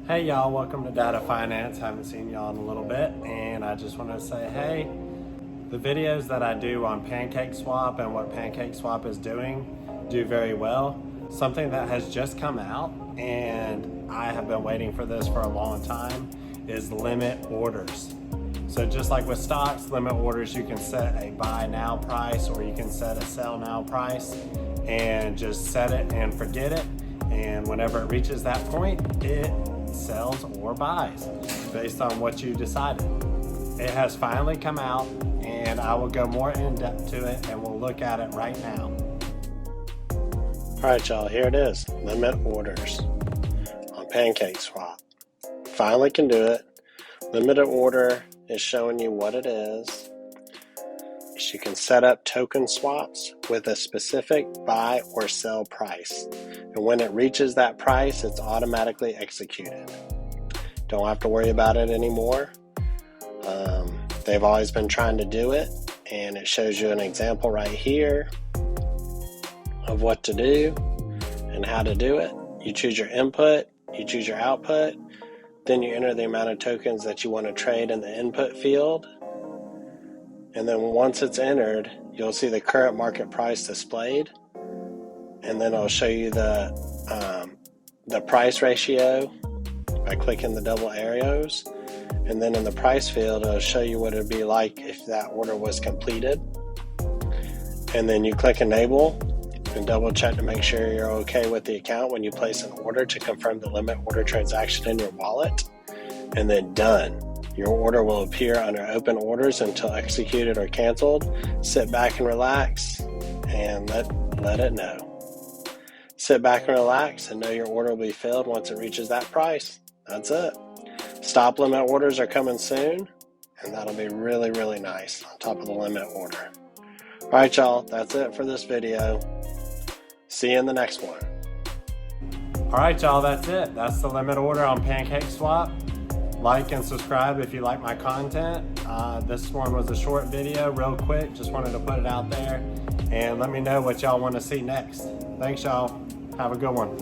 Hey y'all, welcome to Data Finance. Haven't seen y'all in a little bit, and I just want to say, hey, the videos that I do on PancakeSwap and what PancakeSwap is doing do very well. Something that has just come out, and I have been waiting for this for a long time, is limit orders. So just like with stocks, limit orders, you can set a buy now price or you can set a sell now price and just set it and forget it. And whenever it reaches that point, it sells or buys based on what you decided. It has finally come out, and I will go more in depth to it and we'll look at it right now. All right, y'all, here it is, limit orders on PancakeSwap. Finally can do it. Limited order is showing you what it is. You can set up token swaps with a specific buy or sell price. And when it reaches that price, it's automatically executed. Don't have to worry about it anymore. They've always been trying to do it, and it shows you an example right here of what to do and how to do it. You choose your input, you choose your output, then you enter the amount of tokens that you want to trade in the input field. And then once it's entered, you'll see the current market price displayed. And then I'll show you the price ratio by clicking the double arrows. And then in the price field, it'll show you what it would be like if that order was completed. And then you click enable and double check to make sure you're okay with the account when you place an order to confirm the limit order transaction in your wallet. And then done. Your order will appear under open orders until executed or canceled. Sit back and relax and let it know. Sit back and relax and know your order will be filled once it reaches that price. That's it. Stop limit orders are coming soon, and that'll be really, really nice on top of the limit order. All right, y'all, that's it for this video. See you in the next one. All right, y'all, that's it. That's the limit order on PancakeSwap. Like and subscribe if you like my content. This one was a short video, real quick. Just wanted to put it out there. And let me know what y'all want to see next. Thanks, y'all. Have a good one.